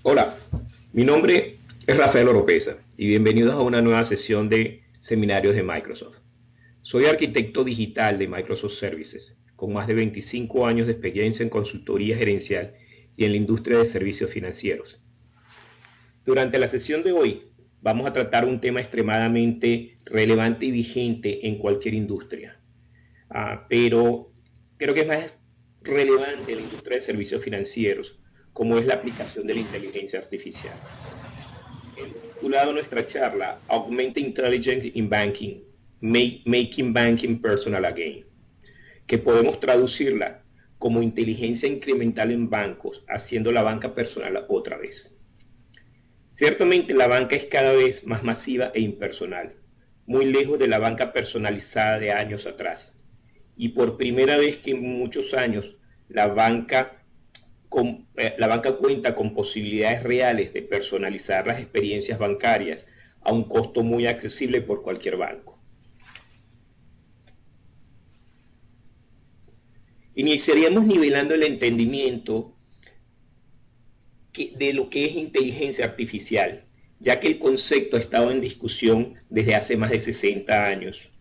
Hola, mi nombre es Rafael Oropesa y bienvenidos a una nueva sesión de seminarios de Microsoft. Soy arquitecto digital de Microsoft Services, con más de 25 años de experiencia en consultoría gerencial y en la industria de servicios financieros. Durante la sesión de hoy vamos a tratar un tema extremadamente relevante y vigente en cualquier industria, pero creo que es más relevante en la industria de servicios financieros, como es la aplicación de la inteligencia artificial. Hemos titulado nuestra charla Augmented Intelligence in Banking, Making Banking Personal Again, que podemos traducirla como inteligencia incremental en bancos, haciendo la banca personal otra vez. Ciertamente la banca es cada vez más masiva e impersonal, muy lejos de la banca personalizada de años atrás. Y por primera vez que en muchos años la banca cuenta con posibilidades reales de personalizar las experiencias bancarias a un costo muy accesible por cualquier banco. Iniciaríamos nivelando el entendimiento de lo que es inteligencia artificial, ya que el concepto ha estado en discusión desde hace más de 60 años.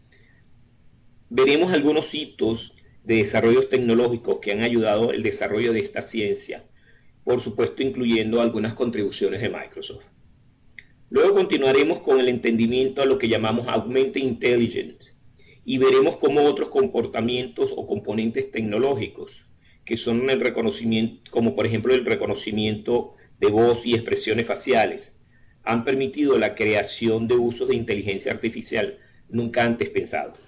Veremos algunos hitos de desarrollos tecnológicos que han ayudado el desarrollo de esta ciencia, por supuesto incluyendo algunas contribuciones de Microsoft. Luego continuaremos con el entendimiento a lo que llamamos Augmented Intelligence y veremos cómo otros comportamientos o componentes tecnológicos, que son el reconocimiento, como por ejemplo el reconocimiento de voz y expresiones faciales, han permitido la creación de usos de inteligencia artificial nunca antes pensados.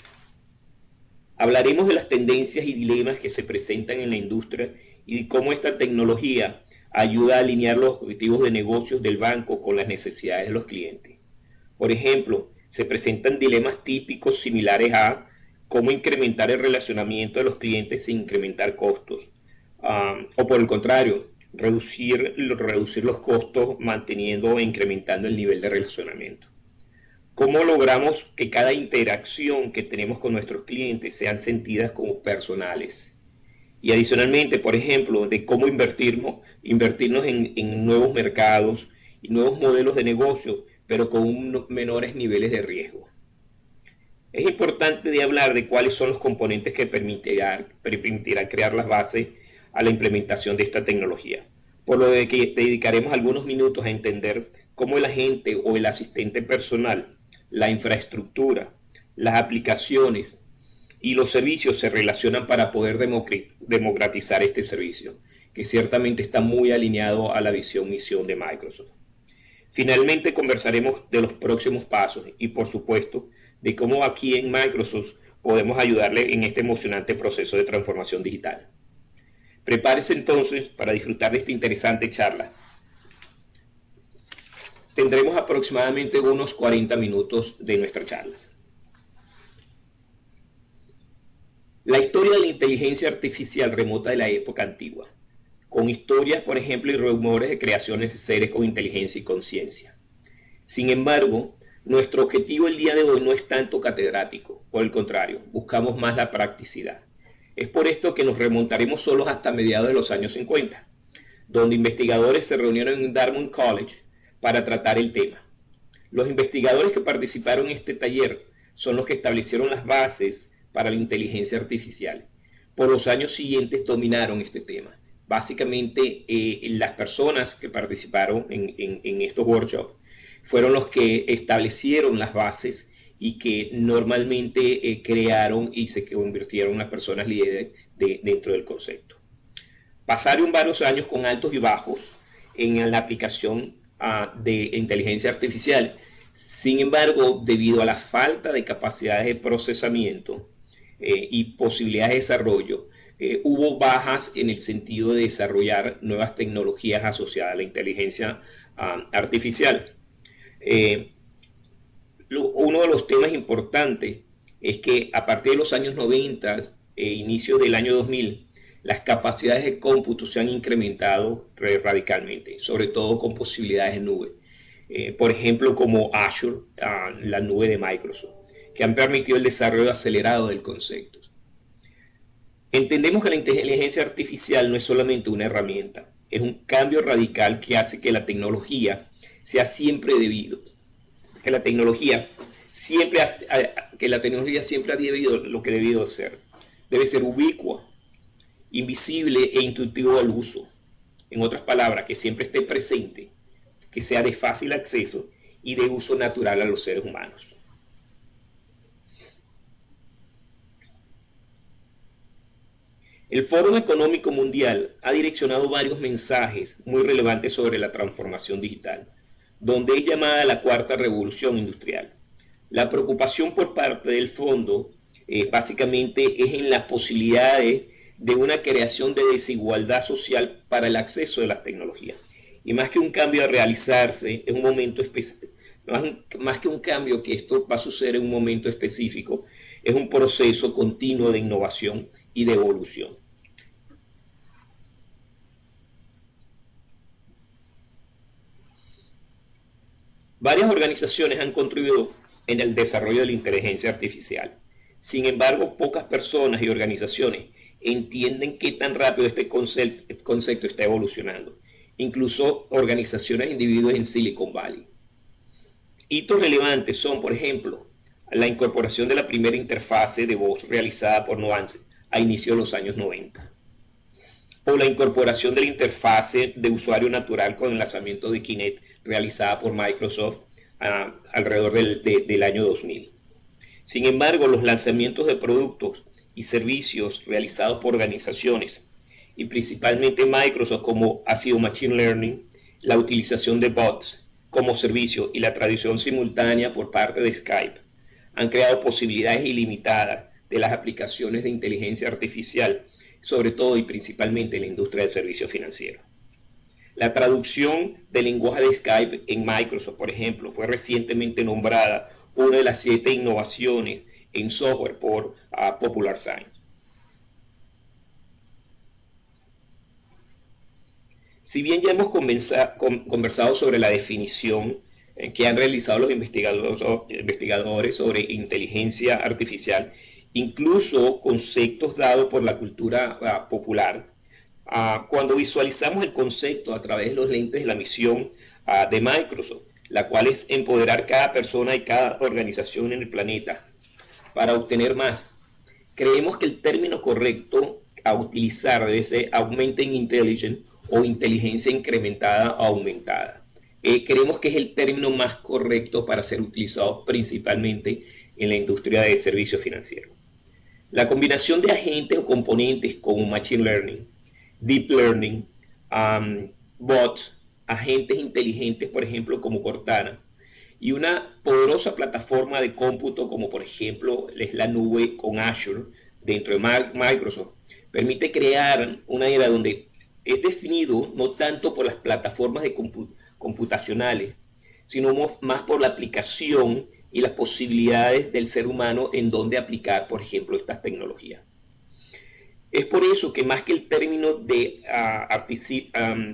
Hablaremos de las tendencias y dilemas que se presentan en la industria y de cómo esta tecnología ayuda a alinear los objetivos de negocios del banco con las necesidades de los clientes. Por ejemplo, se presentan dilemas típicos similares a cómo incrementar el relacionamiento de los clientes sin incrementar costos, o por el contrario, reducir los costos manteniendo e incrementando el nivel de relacionamiento. ¿Cómo logramos que cada interacción que tenemos con nuestros clientes sean sentidas como personales? Y adicionalmente, por ejemplo, de cómo invertirnos en nuevos mercados y nuevos modelos de negocio, pero con menores niveles de riesgo. Es importante de hablar de cuáles son los componentes que permitirán crear las bases a la implementación de esta tecnología, por lo de que dedicaremos algunos minutos a entender cómo el agente o el asistente personal, la infraestructura, las aplicaciones y los servicios se relacionan para poder democratizar este servicio, que ciertamente está muy alineado a la visión-misión de Microsoft. Finalmente conversaremos de los próximos pasos y, por supuesto, de cómo aquí en Microsoft podemos ayudarle en este emocionante proceso de transformación digital. Prepárese entonces para disfrutar de esta interesante charla. Tendremos aproximadamente unos 40 minutos de nuestras charlas. La historia de la inteligencia artificial remota de la época antigua, con historias, por ejemplo, y rumores de creaciones de seres con inteligencia y conciencia. Sin embargo, nuestro objetivo el día de hoy no es tanto catedrático, por el contrario, buscamos más la practicidad. Es por esto que nos remontaremos solos hasta mediados de los años 50, donde investigadores se reunieron en Dartmouth College para tratar el tema. Los investigadores que participaron en este taller son los que establecieron las bases para la inteligencia artificial. Por los años siguientes dominaron este tema. Básicamente, las personas que participaron en estos workshops fueron los que establecieron las bases y que normalmente crearon y se convirtieron en las personas líderes dentro del concepto. Pasaron varios años con altos y bajos en la aplicación de inteligencia artificial. Sin embargo, debido a la falta de capacidades de procesamiento y posibilidades de desarrollo, hubo bajas en el sentido de desarrollar nuevas tecnologías asociadas a la inteligencia artificial. Uno de los temas importantes es que a partir de los años 90 inicios del año 2000, las capacidades de cómputo se han incrementado radicalmente, sobre todo con posibilidades de nube. Por ejemplo, como Azure, la nube de Microsoft, que han permitido el desarrollo acelerado del concepto. Entendemos que la inteligencia artificial no es solamente una herramienta, Es un cambio radical que hace que la tecnología sea siempre debido, que la tecnología siempre ha debido lo que debido ser. Debe ser ubicua, invisible e intuitivo al uso. En otras palabras, que siempre esté presente, que sea de fácil acceso y de uso natural a los seres humanos. El Foro Económico Mundial ha direccionado varios mensajes muy relevantes sobre la transformación digital, donde es llamada la cuarta revolución industrial. La preocupación por parte del fondo básicamente es en las posibilidades de una creación de desigualdad social para el acceso de las tecnologías. Y más que un cambio a realizarse en un momento específico, más que un cambio que esto va a suceder en un momento específico, es un proceso continuo de innovación y de evolución. Varias organizaciones han contribuido en el desarrollo de la inteligencia artificial. Sin embargo, pocas personas y organizaciones entienden qué tan rápido este concepto está evolucionando. Incluso organizaciones e individuos en Silicon Valley. Hitos relevantes son, por ejemplo, la incorporación de la primera interfase de voz realizada por Nuance a inicios de los años 90. O la incorporación de la interfase de usuario natural con el lanzamiento de Kinect realizada por Microsoft alrededor del año 2000. Sin embargo, los lanzamientos de productos y servicios realizados por organizaciones y principalmente Microsoft, como ha sido Machine Learning, la utilización de bots como servicio y la traducción simultánea por parte de Skype, han creado posibilidades ilimitadas de las aplicaciones de inteligencia artificial, sobre todo y principalmente en la industria del servicio financiero. La traducción del lenguaje de Skype en Microsoft, por ejemplo, fue recientemente nombrada una de las 7 innovaciones en software por Popular Science. Si bien ya hemos conversado sobre la definición que han realizado los investigadores sobre inteligencia artificial, incluso conceptos dados por la cultura popular, cuando visualizamos el concepto a través de los lentes de la misión de Microsoft, la cual es empoderar cada persona y cada organización en el planeta para obtener más, creemos que el término correcto a utilizar debe ser Augmented Intelligence o inteligencia incrementada o aumentada. Creemos que es el término más correcto para ser utilizado principalmente en la industria de servicios financieros. La combinación de agentes o componentes como Machine Learning, Deep Learning, bots, agentes inteligentes, por ejemplo, como Cortana, y una poderosa plataforma de cómputo como por ejemplo es la nube con Azure dentro de Microsoft, permite crear una era donde es definido no tanto por las plataformas de computacionales, sino más por la aplicación y las posibilidades del ser humano en donde aplicar, por ejemplo, estas tecnologías. Es por eso que más que el término de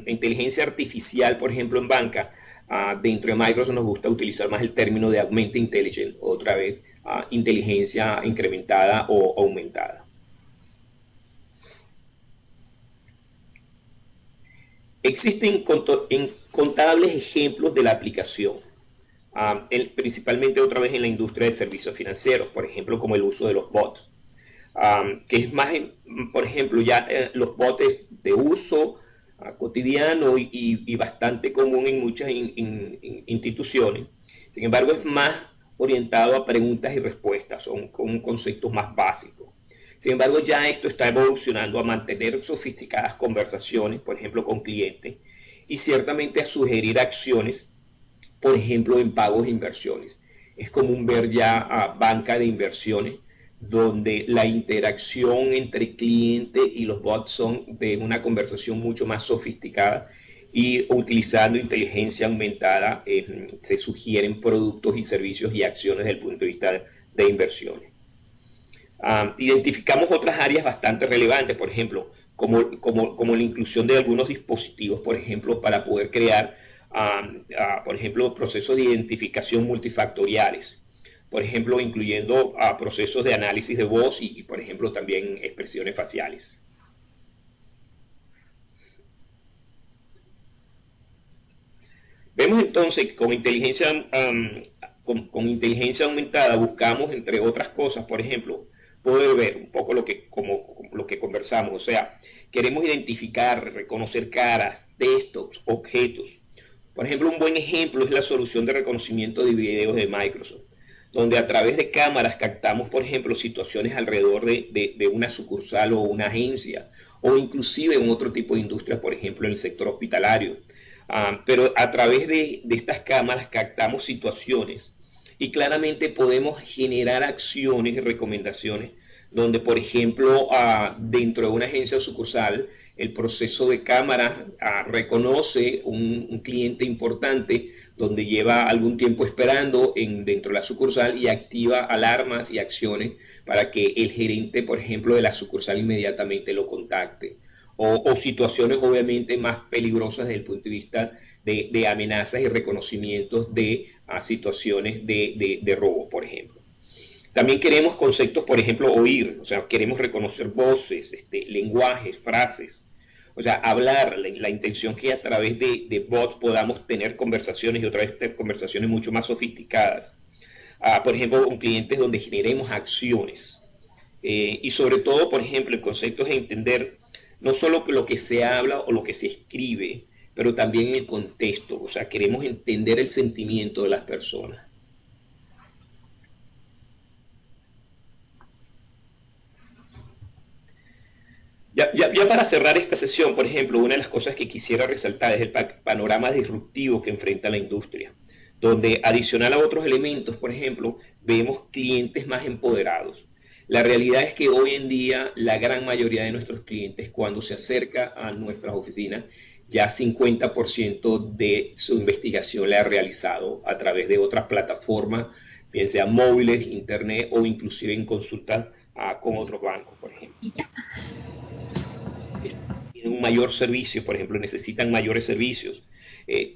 inteligencia artificial, por ejemplo, en banca, dentro de Microsoft nos gusta utilizar más el término de Augmented Intelligence, otra vez, inteligencia incrementada o aumentada. Existen incontables ejemplos de la aplicación, principalmente otra vez en la industria de servicios financieros, por ejemplo, como el uso de los bots, que es más, por ejemplo, ya los bots de uso cotidiano y bastante común en muchas instituciones. Sin embargo, es más orientado a preguntas y respuestas, son con conceptos más básicos. Sin embargo, ya esto está evolucionando a mantener sofisticadas conversaciones, por ejemplo, con clientes, y ciertamente a sugerir acciones, por ejemplo, en pagos e inversiones. Es común ver ya banca de inversiones donde la interacción entre cliente y los bots son de una conversación mucho más sofisticada y utilizando inteligencia aumentada se sugieren productos y servicios y acciones desde el punto de vista de inversiones. Identificamos otras áreas bastante relevantes, por ejemplo, como la inclusión de algunos dispositivos, por ejemplo, para poder crear, por ejemplo, procesos de identificación multifactoriales, por ejemplo, incluyendo procesos de análisis de voz y, por ejemplo, también expresiones faciales. Vemos entonces que con inteligencia aumentada buscamos, entre otras cosas, por ejemplo, poder ver un poco como lo que conversamos, o sea, queremos identificar, reconocer caras, textos, objetos. Por ejemplo, un buen ejemplo es la solución de reconocimiento de videos de Microsoft, donde a través de cámaras captamos, por ejemplo, situaciones alrededor de una sucursal o una agencia, o inclusive en otro tipo de industria, por ejemplo, en el sector hospitalario. Pero a través de estas cámaras captamos situaciones y claramente podemos generar acciones y recomendaciones donde, por ejemplo, dentro de una agencia o sucursal, el proceso de cámara reconoce un cliente importante donde lleva algún tiempo esperando dentro de la sucursal y activa alarmas y acciones para que el gerente, por ejemplo, de la sucursal inmediatamente lo contacte. O situaciones obviamente más peligrosas desde el punto de vista de amenazas y reconocimientos de situaciones de robo, por ejemplo. También queremos conceptos, por ejemplo, oír, o sea, queremos reconocer voces, lenguajes, frases, o sea, hablar, la intención que a través de bots podamos tener conversaciones y otra vez tener conversaciones mucho más sofisticadas. Por ejemplo, con clientes donde generemos acciones. Y sobre todo, por ejemplo, el concepto es entender no solo lo que se habla o lo que se escribe, pero también el contexto, o sea, queremos entender el sentimiento de las personas. Ya para cerrar esta sesión, por ejemplo, una de las cosas que quisiera resaltar es el panorama disruptivo que enfrenta la industria, donde adicional a otros elementos, por ejemplo, vemos clientes más empoderados. La realidad es que hoy en día la gran mayoría de nuestros clientes cuando se acerca a nuestras oficinas, ya 50% de su investigación la ha realizado a través de otras plataformas, bien sean móviles, internet o inclusive en consultas con otros bancos, por ejemplo. Tienen un mayor servicio, por ejemplo, necesitan mayores servicios,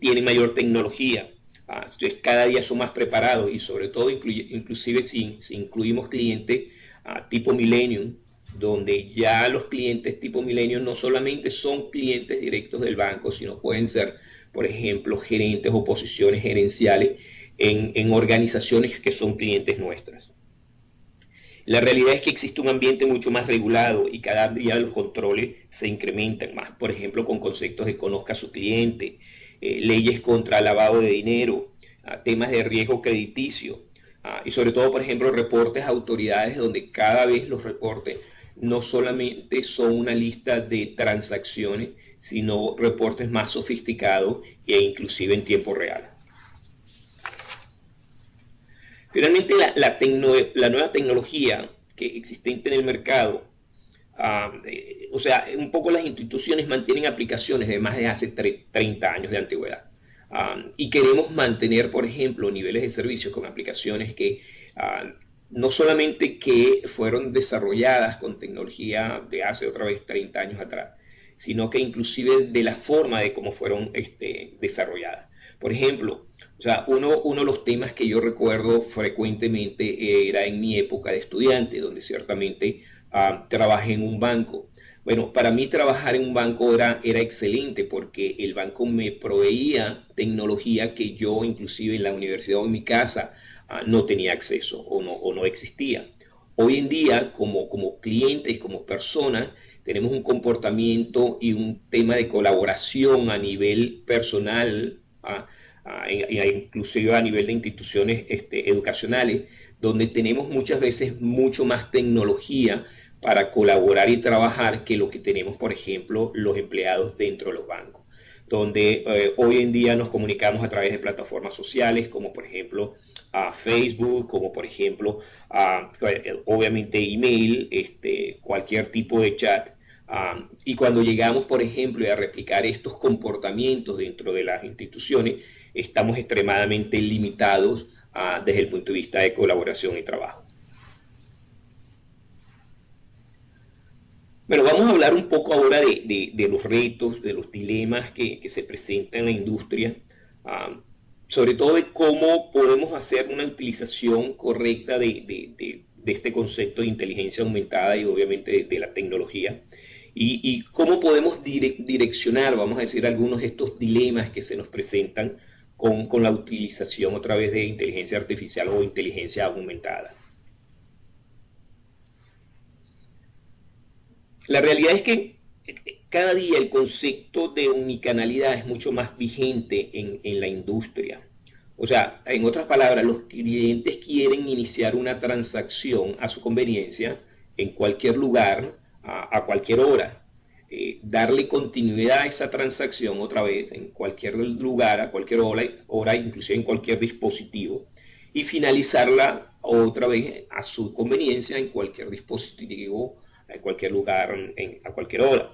tienen mayor tecnología, entonces cada día son más preparados y sobre todo inclusive si incluimos clientes tipo Millennium, donde ya los clientes tipo Millennium no solamente son clientes directos del banco, sino pueden ser, por ejemplo, gerentes o posiciones gerenciales en organizaciones que son clientes nuestras. La realidad es que existe un ambiente mucho más regulado y cada día los controles se incrementan más, por ejemplo, con conceptos de conozca a su cliente, leyes contra lavado de dinero, temas de riesgo crediticio y sobre todo, por ejemplo, reportes a autoridades donde cada vez los reportes no solamente son una lista de transacciones, sino reportes más sofisticados e inclusive en tiempo real. Finalmente, la nueva tecnología que existente en el mercado, o sea, un poco las instituciones mantienen aplicaciones de más de hace 30 años de antigüedad. Y queremos mantener, por ejemplo, niveles de servicios con aplicaciones que no solamente que fueron desarrolladas con tecnología de hace otra vez 30 años atrás, sino que inclusive de la forma de cómo fueron desarrolladas. Por ejemplo, o sea, uno de los temas que yo recuerdo frecuentemente era en mi época de estudiante, donde ciertamente trabajé en un banco. Bueno, para mí trabajar en un banco era excelente porque el banco me proveía tecnología que yo inclusive en la universidad o en mi casa no tenía acceso o no existía. Hoy en día, como clientes, como personas, tenemos un comportamiento y un tema de colaboración a nivel personal, inclusive a nivel de instituciones educacionales, donde tenemos muchas veces mucho más tecnología para colaborar y trabajar que lo que tenemos, por ejemplo, los empleados dentro de los bancos, donde hoy en día nos comunicamos a través de plataformas sociales, como por ejemplo Facebook, como por ejemplo, obviamente email, cualquier tipo de chat. Y cuando llegamos, por ejemplo, a replicar estos comportamientos dentro de las instituciones, estamos extremadamente limitados desde el punto de vista de colaboración y trabajo. Bueno, vamos a hablar un poco ahora de los retos, de los dilemas que se presentan en la industria, um, sobre todo de cómo podemos hacer una utilización correcta de este concepto de inteligencia aumentada y obviamente de la tecnología, y cómo podemos direccionar, vamos a decir, algunos de estos dilemas que se nos presentan con la utilización otra vez de inteligencia artificial o inteligencia aumentada. La realidad es que cada día el concepto de unicanalidad es mucho más vigente en la industria. O sea, en otras palabras, los clientes quieren iniciar una transacción a su conveniencia en cualquier lugar, a cualquier hora. Darle continuidad a esa transacción otra vez en cualquier lugar, a cualquier hora, inclusive en cualquier dispositivo, y finalizarla otra vez a su conveniencia en cualquier dispositivo, en cualquier lugar, a cualquier hora.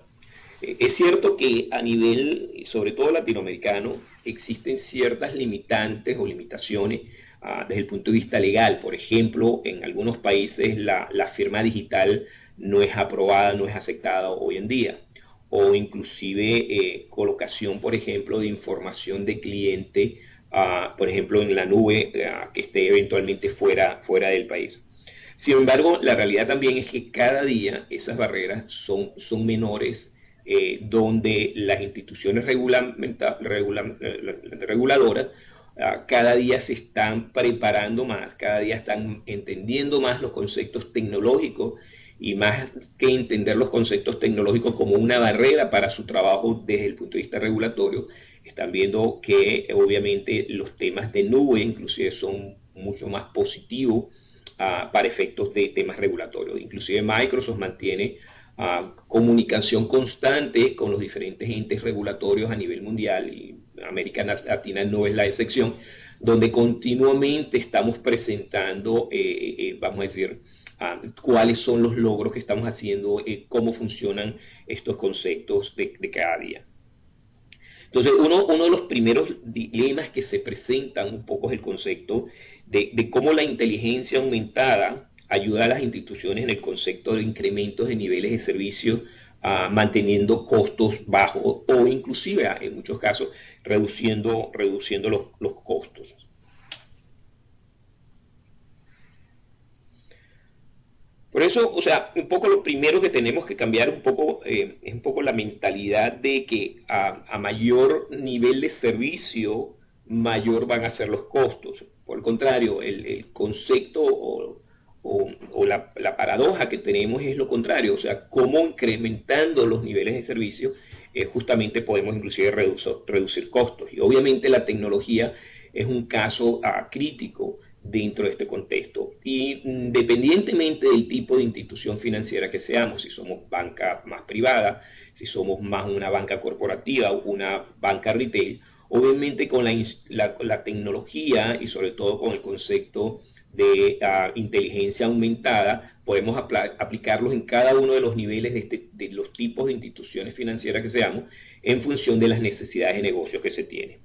Es cierto que a nivel, sobre todo latinoamericano, existen ciertas limitantes o limitaciones desde el punto de vista legal. Por ejemplo, en algunos países la firma digital no es aprobada, no es aceptada hoy en día. O inclusive colocación, por ejemplo, de información de cliente, por ejemplo, en la nube, que esté eventualmente fuera del país. Sin embargo, la realidad también es que cada día esas barreras son menores, donde las instituciones reguladoras cada día se están preparando más, cada día están entendiendo más los conceptos tecnológicos, y más que entender los conceptos tecnológicos como una barrera para su trabajo desde el punto de vista regulatorio, están viendo que obviamente los temas de nube inclusive son mucho más positivos para efectos de temas regulatorios. Inclusive Microsoft mantiene comunicación constante con los diferentes entes regulatorios a nivel mundial, y América Latina no es la excepción, donde continuamente estamos presentando, vamos a decir, cuáles son los logros que estamos haciendo, cómo funcionan estos conceptos de cada día. Entonces, uno de los primeros dilemas que se presentan un poco es el concepto de cómo la inteligencia aumentada ayuda a las instituciones en el concepto de incrementos de niveles de servicio, manteniendo costos bajos o inclusive, en muchos casos, reduciendo los costos. Por eso, o sea, un poco lo primero que tenemos que cambiar es un poco la mentalidad de que a mayor nivel de servicio, mayor van a ser los costos. Por el contrario, el concepto o la paradoja que tenemos es lo contrario, o sea, cómo incrementando los niveles de servicio, justamente podemos inclusive reducir costos. Y obviamente la tecnología es un caso crítico dentro de este contexto. Y independientemente del tipo de institución financiera que seamos, si somos banca más privada, si somos más una banca corporativa o una banca retail, obviamente con la tecnología y sobre todo con el concepto de inteligencia aumentada, podemos aplicarlos en cada uno de los niveles de los tipos de instituciones financieras que seamos, en función de las necesidades de negocios que se tienen.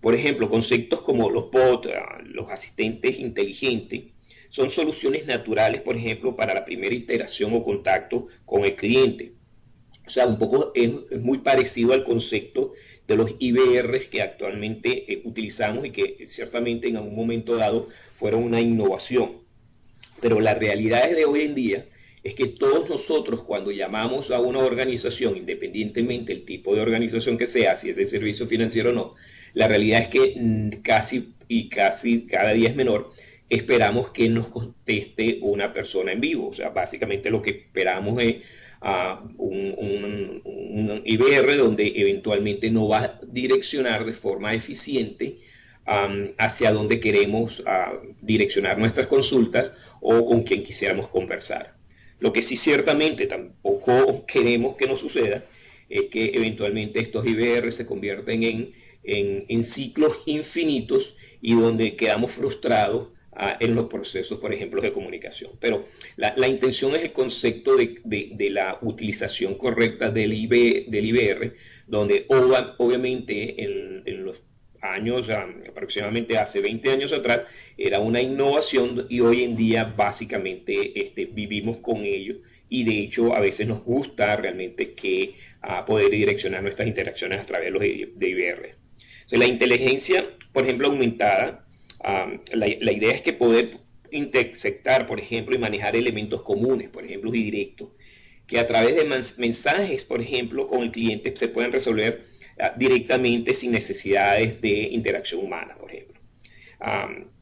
Por ejemplo, conceptos como los bots, los asistentes inteligentes, son soluciones naturales, por ejemplo, para la primera interacción o contacto con el cliente. O sea, un poco es muy parecido al concepto de los IBRs que actualmente utilizamos y que ciertamente en algún momento dado fueron una innovación. Pero la realidad de hoy en día es que todos nosotros, cuando llamamos a una organización, independientemente del tipo de organización que sea, si es de servicio financiero o no, la realidad es que casi cada día es menor, esperamos que nos conteste una persona en vivo. O sea, básicamente lo que esperamos es un IBR donde eventualmente nos va a direccionar de forma eficiente hacia donde queremos direccionar nuestras consultas o con quien quisiéramos conversar. Lo que sí ciertamente tampoco queremos que nos suceda es que eventualmente estos IBR se convierten en ciclos infinitos y donde quedamos frustrados en los procesos, por ejemplo, de comunicación. Pero la intención es el concepto de la utilización correcta del IBR, donde obviamente en los años, aproximadamente hace 20 años atrás, era una innovación y hoy en día básicamente vivimos con ello, y de hecho a veces nos gusta realmente poder direccionar nuestras interacciones a través de los de IBR. O sea, la inteligencia, por ejemplo, aumentada, la idea es que poder intersectar, por ejemplo, y manejar elementos comunes, por ejemplo, y directos, que a través de mensajes, por ejemplo, con el cliente se pueden resolver directamente sin necesidades de interacción humana, por ejemplo.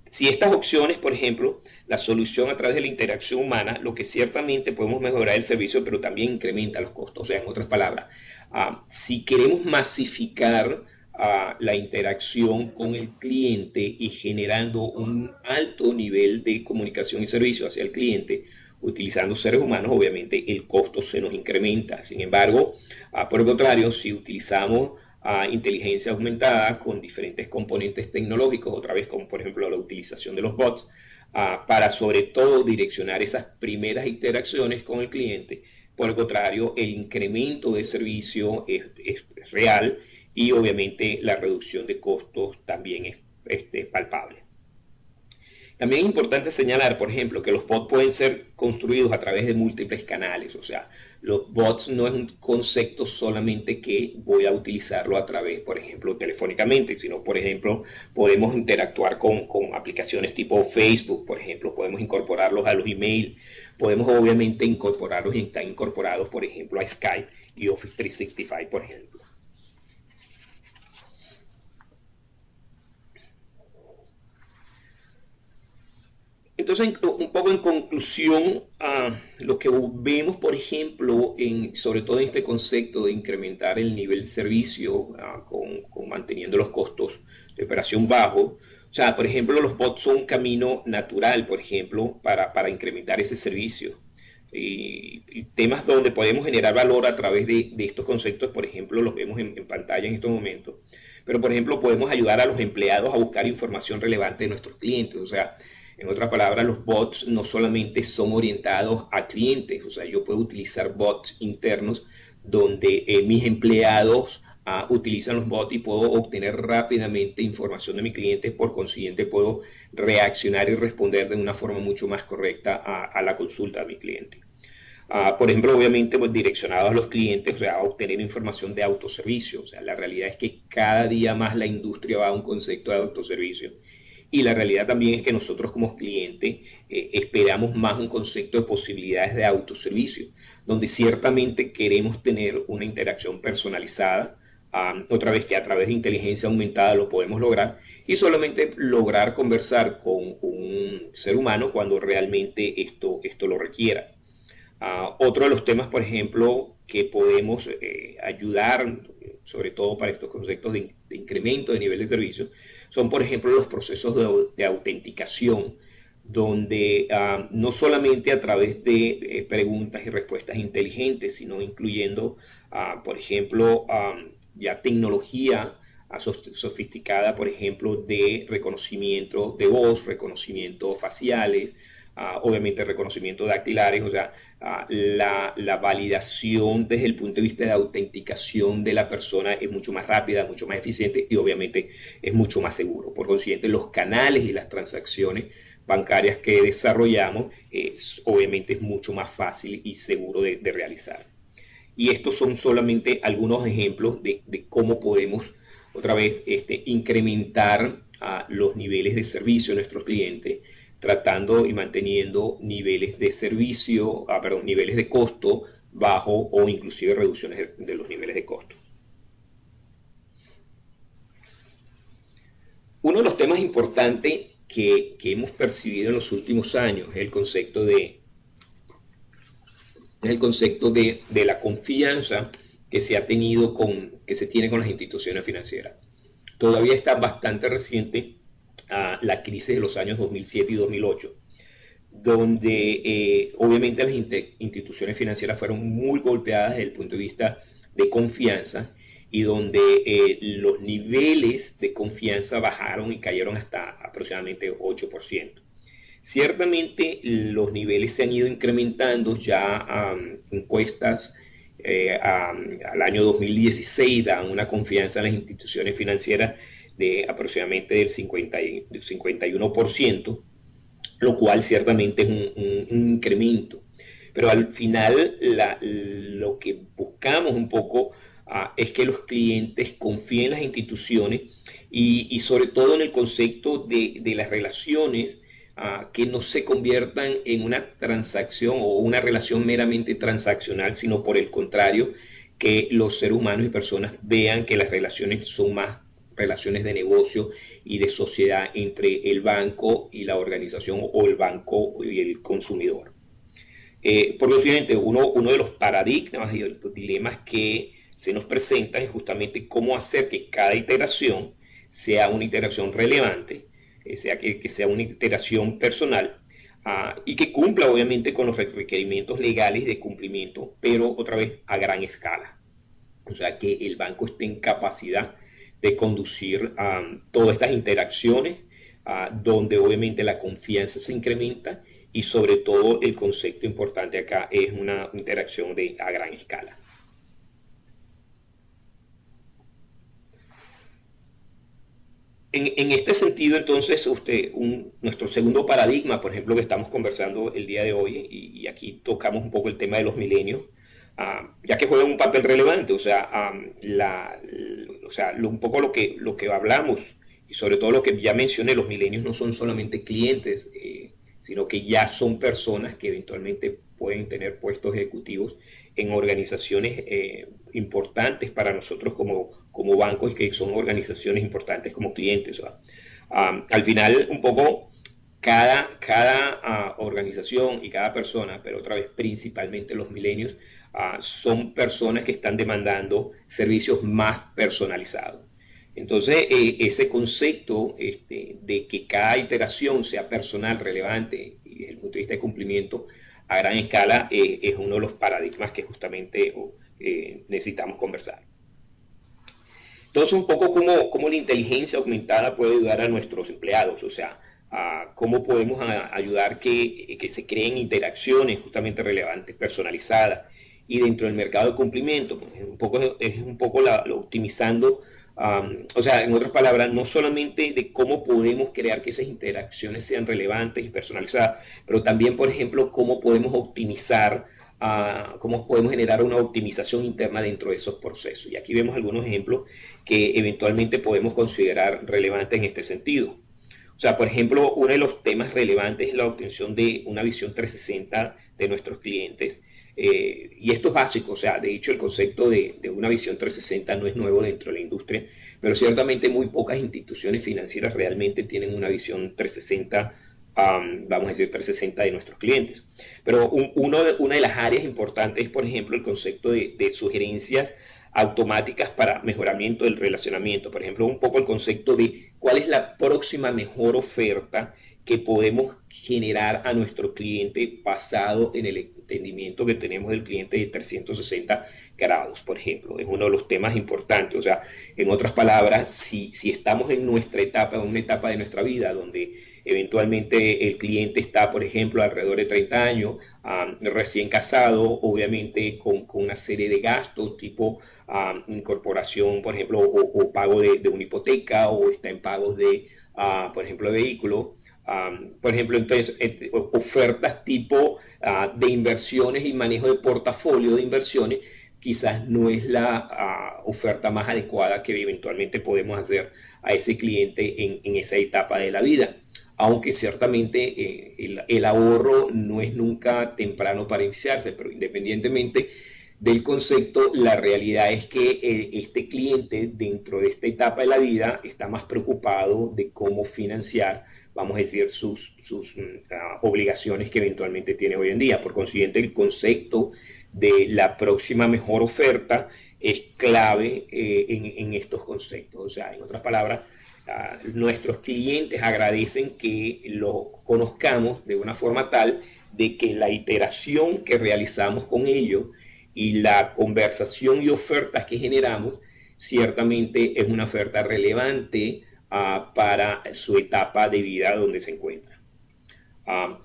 Si estas opciones, por ejemplo, la solución a través de la interacción humana, lo que ciertamente podemos mejorar el servicio, pero también incrementa los costos. O sea, en otras palabras, si queremos masificar la interacción con el cliente y generando un alto nivel de comunicación y servicio hacia el cliente, utilizando seres humanos, obviamente el costo se nos incrementa. Sin embargo, por el contrario, si utilizamos inteligencia aumentada con diferentes componentes tecnológicos, otra vez como por ejemplo la utilización de los bots, para sobre todo direccionar esas primeras interacciones con el cliente. Por el contrario, el incremento de servicio es real y obviamente la reducción de costos también es palpable. También es importante señalar, por ejemplo, que los bots pueden ser construidos a través de múltiples canales. O sea, los bots no es un concepto solamente que voy a utilizarlo a través, por ejemplo, telefónicamente, sino, por ejemplo, podemos interactuar con aplicaciones tipo Facebook, por ejemplo, podemos incorporarlos a los emails, podemos obviamente incorporarlos y están incorporados, por ejemplo, a Skype y Office 365, por ejemplo. Entonces, un poco en conclusión, lo que vemos, por ejemplo, sobre todo en este concepto de incrementar el nivel de servicio con manteniendo los costos de operación bajos, o sea, por ejemplo, los bots son un camino natural, por ejemplo, para incrementar ese servicio. Y temas donde podemos generar valor a través de estos conceptos, por ejemplo, los vemos en pantalla en estos momentos. Pero, por ejemplo, podemos ayudar a los empleados a buscar información relevante de nuestros clientes. O sea, en otras palabras, los bots no solamente son orientados a clientes. O sea, yo puedo utilizar bots internos donde mis empleados utilizan los bots y puedo obtener rápidamente información de mi cliente. Por consiguiente, puedo reaccionar y responder de una forma mucho más correcta a la consulta de mi cliente. Por ejemplo, obviamente, pues direccionados a los clientes, o sea, a obtener información de autoservicio. O sea, la realidad es que cada día más la industria va a un concepto de autoservicio. Y la realidad también es que nosotros como clientes esperamos más un concepto de posibilidades de autoservicio, donde ciertamente queremos tener una interacción personalizada, otra vez que a través de inteligencia aumentada lo podemos lograr, y solamente lograr conversar con un ser humano cuando realmente esto lo requiera. Otro de los temas, por ejemplo, que podemos ayudar, sobre todo para estos conceptos de incremento de nivel de servicio, son, por ejemplo, los procesos de autenticación, donde no solamente a través de preguntas y respuestas inteligentes, sino incluyendo, por ejemplo, ya tecnología sofisticada, por ejemplo, de reconocimiento de voz, reconocimiento faciales, obviamente reconocimiento dactilares, o sea, la validación desde el punto de vista de autenticación de la persona es mucho más rápida, mucho más eficiente y obviamente es mucho más seguro. Por consiguiente, los canales y las transacciones bancarias que desarrollamos obviamente es mucho más fácil y seguro de realizar. Y estos son solamente algunos ejemplos de cómo podemos otra vez incrementar los niveles de servicio a nuestros clientes, tratando y manteniendo niveles de servicio, niveles de costo bajo o inclusive reducciones de los niveles de costo. Uno de los temas importantes que hemos percibido en los últimos años es el concepto de la confianza que se ha tenido que se tiene con las instituciones financieras. Todavía está bastante reciente la crisis de los años 2007 y 2008, donde obviamente las instituciones financieras fueron muy golpeadas desde el punto de vista de confianza y donde los niveles de confianza bajaron y cayeron hasta aproximadamente 8%. Ciertamente los niveles se han ido incrementando, ya encuestas al año 2016 dan una confianza en las instituciones financieras de aproximadamente del 51%, lo cual ciertamente es un incremento. Pero al final lo que buscamos un poco es que los clientes confíen en las instituciones y sobre todo en el concepto de las relaciones que no se conviertan en una transacción o una relación meramente transaccional, sino por el contrario, que los seres humanos y personas vean que las relaciones son más relaciones de negocio y de sociedad entre el banco y la organización o el banco y el consumidor. Por lo siguiente, uno de los paradigmas y de los dilemas que se nos presentan es justamente cómo hacer que cada iteración sea una iteración relevante, sea que sea una iteración personal y que cumpla obviamente con los requerimientos legales de cumplimiento, pero otra vez a gran escala. O sea, que el banco esté en capacidad de conducir todas estas interacciones, donde obviamente la confianza se incrementa y sobre todo el concepto importante acá es una interacción a gran escala. En este sentido, entonces, nuestro segundo paradigma, por ejemplo, que estamos conversando el día de hoy, y aquí tocamos un poco el tema de los milenios, ya que juegan un papel relevante, un poco lo que hablamos, y sobre todo lo que ya mencioné, los milenios no son solamente clientes, sino que ya son personas que eventualmente pueden tener puestos ejecutivos en organizaciones importantes para nosotros como bancos y que son organizaciones importantes como clientes. Al final, un poco cada organización y cada persona, pero otra vez principalmente los milenios, son personas que están demandando servicios más personalizados. Entonces, ese concepto de que cada iteración sea personal, relevante y desde el punto de vista de cumplimiento a gran escala es uno de los paradigmas que justamente necesitamos conversar. Entonces, un poco cómo la inteligencia aumentada puede ayudar a nuestros empleados, o sea, cómo podemos ayudar que se creen interacciones justamente relevantes, personalizadas, y dentro del mercado de cumplimiento, pues es un poco lo optimizando, o sea, en otras palabras, no solamente de cómo podemos crear que esas interacciones sean relevantes y personalizadas, pero también, por ejemplo, cómo podemos optimizar, cómo podemos generar una optimización interna dentro de esos procesos. Y aquí vemos algunos ejemplos que eventualmente podemos considerar relevantes en este sentido. O sea, por ejemplo, uno de los temas relevantes es la obtención de una visión 360 de nuestros clientes. Y esto es básico, o sea, de hecho el concepto de una visión 360 no es nuevo dentro de la industria, pero ciertamente muy pocas instituciones financieras realmente tienen una visión 360, vamos a decir 360 de nuestros clientes. Pero una de las áreas importantes es, por ejemplo, el concepto de sugerencias automáticas para mejoramiento del relacionamiento. Por ejemplo, un poco el concepto de cuál es la próxima mejor oferta que podemos generar a nuestro cliente basado en el entendimiento que tenemos del cliente de 360 grados, por ejemplo. Es uno de los temas importantes. O sea, en otras palabras, si estamos en nuestra etapa, en una etapa de nuestra vida donde eventualmente el cliente está, por ejemplo, alrededor de 30 años, recién casado, obviamente con una serie de gastos tipo incorporación, por ejemplo, o pago de una hipoteca, o está en pagos de, por ejemplo, de vehículo. Por ejemplo, entonces, ofertas tipo de inversiones y manejo de portafolio de inversiones quizás no es la oferta más adecuada que eventualmente podemos hacer a ese cliente en esa etapa de la vida. Aunque ciertamente el ahorro no es nunca temprano para iniciarse, pero independientemente del concepto, la realidad es que este cliente dentro de esta etapa de la vida está más preocupado de cómo financiar, vamos a decir, sus obligaciones que eventualmente tiene hoy en día. Por consiguiente, el concepto de la próxima mejor oferta es clave en estos conceptos. O sea, en otras palabras, nuestros clientes agradecen que lo conozcamos de una forma tal de que la iteración que realizamos con ellos y la conversación y ofertas que generamos ciertamente es una oferta relevante para su etapa de vida donde se encuentra.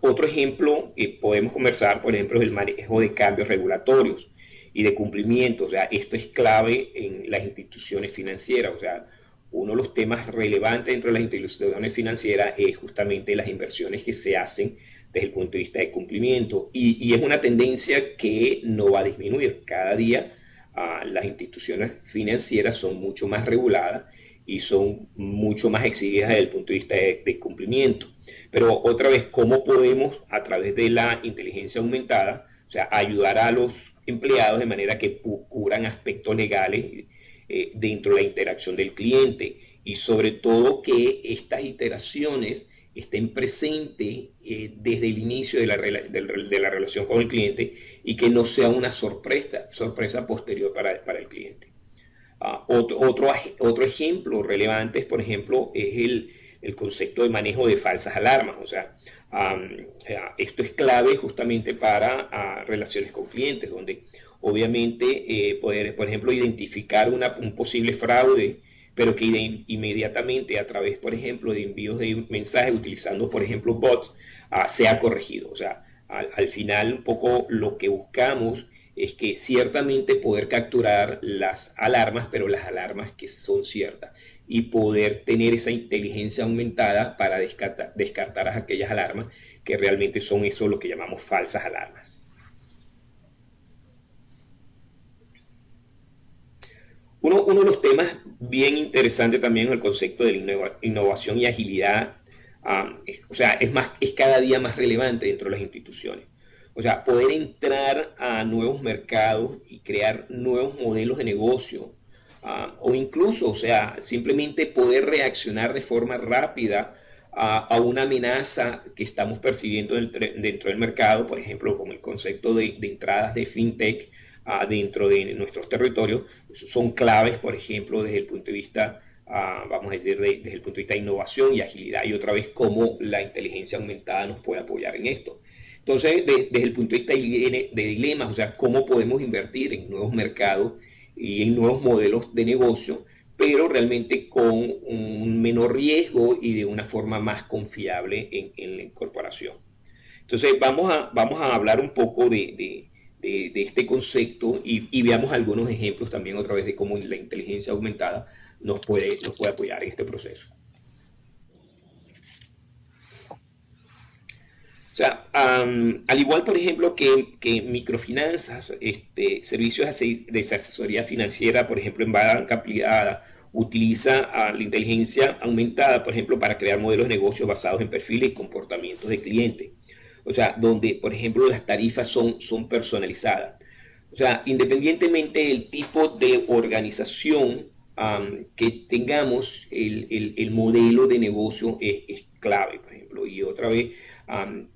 Otro ejemplo que podemos conversar, por ejemplo, es el manejo de cambios regulatorios y de cumplimiento. O sea, esto es clave en las instituciones financieras. O sea, uno de los temas relevantes dentro de las instituciones financieras es justamente las inversiones que se hacen desde el punto de vista de cumplimiento. Y es una tendencia que no va a disminuir. Cada día las instituciones financieras son mucho más reguladas y son mucho más exigidas desde el punto de vista de cumplimiento. Pero otra vez, ¿cómo podemos a través de la inteligencia aumentada, o sea, ayudar a los empleados de manera que cubran aspectos legales dentro de la interacción del cliente y sobre todo que estas iteraciones estén presentes desde el inicio de la relación con el cliente y que no sea una sorpresa posterior para el cliente? Otro ejemplo relevante, por ejemplo, es el concepto de manejo de falsas alarmas. O sea, esto es clave justamente para relaciones con clientes, donde obviamente poder, por ejemplo, identificar un posible fraude, pero que inmediatamente a través, por ejemplo, de envíos de mensajes utilizando, por ejemplo, bots, sea corregido. O sea, al final un poco lo que buscamos es que ciertamente poder capturar las alarmas, pero las alarmas que son ciertas, y poder tener esa inteligencia aumentada para descartar aquellas alarmas que realmente son eso lo que llamamos falsas alarmas. Uno de los temas bien interesantes también es el concepto de la innovación y agilidad. O sea, es cada día más relevante dentro de las instituciones. O sea, poder entrar a nuevos mercados y crear nuevos modelos de negocio, o incluso, o sea, simplemente poder reaccionar de forma rápida a una amenaza que estamos percibiendo dentro del mercado, por ejemplo, como el concepto de entradas de fintech dentro de nuestros territorios, son claves, por ejemplo, desde el punto de vista, vamos a decir, desde el punto de vista de innovación y agilidad, y otra vez cómo la inteligencia aumentada nos puede apoyar en esto. Entonces, desde el punto de vista de dilemas, o sea, cómo podemos invertir en nuevos mercados y en nuevos modelos de negocio, pero realmente con un menor riesgo y de una forma más confiable en la incorporación. Entonces vamos a hablar un poco de este concepto y veamos algunos ejemplos también otra vez de cómo la inteligencia aumentada nos puede apoyar en este proceso. O sea, al igual, por ejemplo, que microfinanzas, servicios de asesoría financiera, por ejemplo, en banca privada, utiliza la inteligencia aumentada, por ejemplo, para crear modelos de negocio basados en perfiles y comportamientos de clientes. O sea, donde, por ejemplo, las tarifas son personalizadas. O sea, independientemente del tipo de organización que tengamos, el modelo de negocio es clave, por ejemplo. Y otra vez,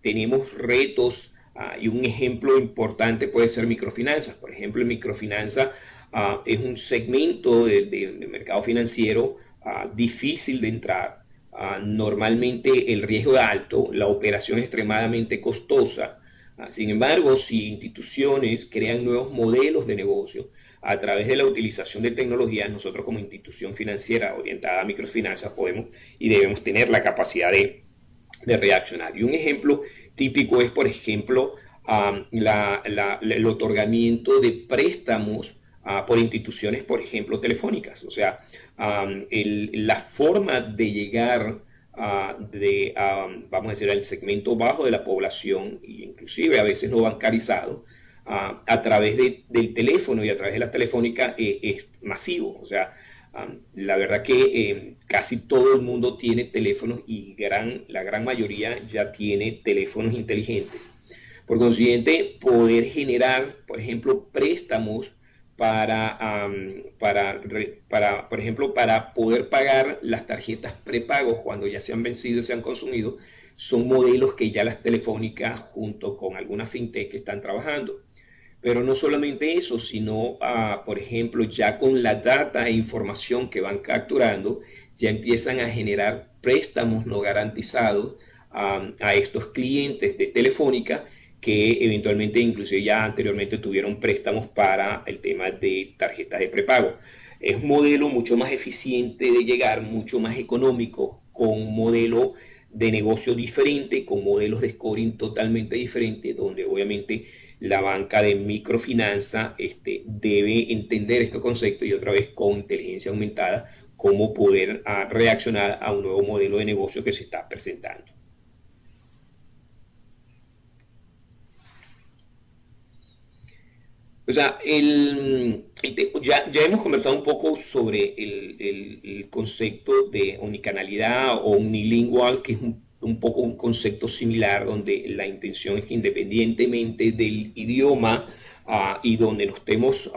tenemos retos y un ejemplo importante puede ser microfinanzas. Por ejemplo, en microfinanza es un segmento del mercado financiero difícil de entrar. Normalmente el riesgo es alto, la operación es extremadamente costosa. Sin embargo, si instituciones crean nuevos modelos de negocio a través de la utilización de tecnologías, nosotros como institución financiera orientada a microfinanzas podemos y debemos tener la capacidad de reaccionar. Y un ejemplo típico es, por ejemplo, el otorgamiento de préstamos por instituciones, por ejemplo, telefónicas. O sea, la forma de llegar vamos a decir, al segmento bajo de la población, e inclusive a veces no bancarizado, a través del teléfono y a través de las telefónicas es masivo. O sea, la verdad que casi todo el mundo tiene teléfonos y la gran mayoría ya tiene teléfonos inteligentes. Por consiguiente, poder generar, por ejemplo, préstamos por ejemplo, para poder pagar las tarjetas prepagos cuando ya se han vencido y se han consumido, son modelos que ya las telefónicas junto con algunas fintech están trabajando. Pero no solamente eso, sino, por ejemplo, ya con la data e información que van capturando, ya empiezan a generar préstamos no garantizados a estos clientes de Telefónica que eventualmente, inclusive ya anteriormente, tuvieron préstamos para el tema de tarjetas de prepago. Es un modelo mucho más eficiente de llegar, mucho más económico, con un modelo de negocio diferente, con modelos de scoring totalmente diferentes, donde obviamente la banca de microfinanza debe entender este concepto y otra vez con inteligencia aumentada cómo poder reaccionar a un nuevo modelo de negocio que se está presentando. O sea, ya hemos conversado un poco sobre el concepto de unicanalidad o unilingual, que es un poco un concepto similar, donde la intención es que independientemente del idioma y donde nos estemos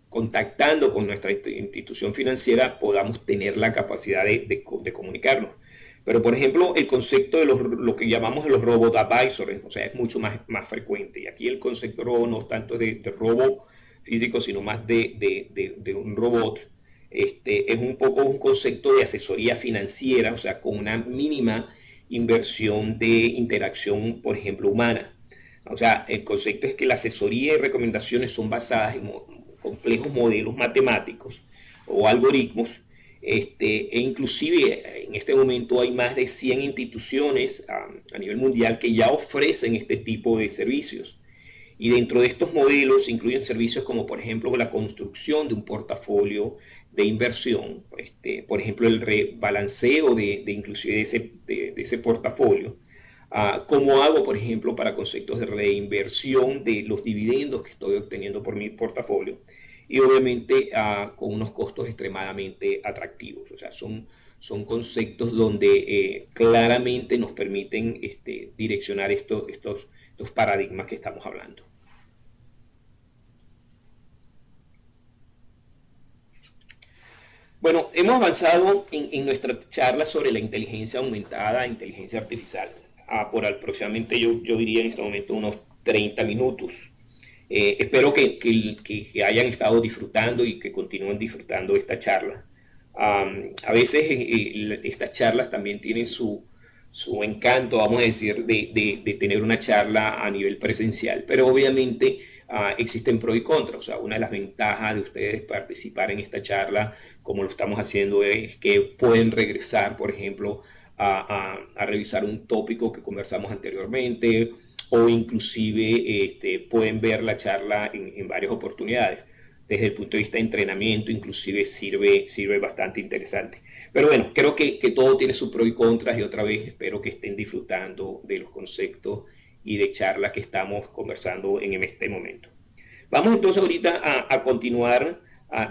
contactando con nuestra institución financiera, podamos tener la capacidad de comunicarnos. Pero, por ejemplo, el concepto de lo que llamamos los robot advisors, o sea, es mucho más frecuente. Y aquí el concepto robo no tanto de robo físico, sino más de un robot. Es un poco un concepto de asesoría financiera, o sea, con una mínima inversión de interacción, por ejemplo, humana. O sea, el concepto es que la asesoría y recomendaciones son basadas en complejos modelos matemáticos o algoritmos, e inclusive en este momento hay más de 100 instituciones a nivel mundial que ya ofrecen este tipo de servicios. Y dentro de estos modelos incluyen servicios como, por ejemplo, la construcción de un portafolio de inversión, por ejemplo, el rebalanceo inclusive de ese portafolio. ¿Cómo hago, por ejemplo, para conceptos de reinversión de los dividendos que estoy obteniendo por mi portafolio? Y obviamente con unos costos extremadamente atractivos. O sea, son conceptos donde claramente nos permiten direccionar estos paradigmas que estamos hablando. Bueno, hemos avanzado en nuestra charla sobre la inteligencia aumentada, inteligencia artificial, por aproximadamente yo diría en este momento unos 30 minutos. Espero que hayan estado disfrutando y que continúen disfrutando esta charla. A veces estas charlas también tienen su encanto, vamos a decir, de tener una charla a nivel presencial, pero obviamente existen pros y contras. O sea, una de las ventajas de ustedes participar en esta charla, como lo estamos haciendo, es que pueden regresar, por ejemplo, a revisar un tópico que conversamos anteriormente, o inclusive pueden ver la charla en varias oportunidades. Desde el punto de vista de entrenamiento, inclusive sirve bastante interesante. Pero bueno, creo que todo tiene sus pros y contras, y otra vez espero que estén disfrutando de los conceptos y de charlas que estamos conversando en este momento. Vamos entonces ahorita a continuar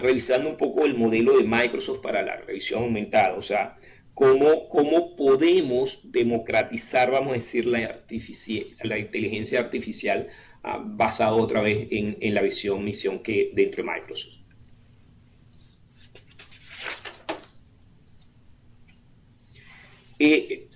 revisando un poco el modelo de Microsoft para la revisión aumentada, o sea, cómo podemos democratizar, vamos a decir, la inteligencia artificial basado otra vez en la misión que dentro de Microsoft. Eh,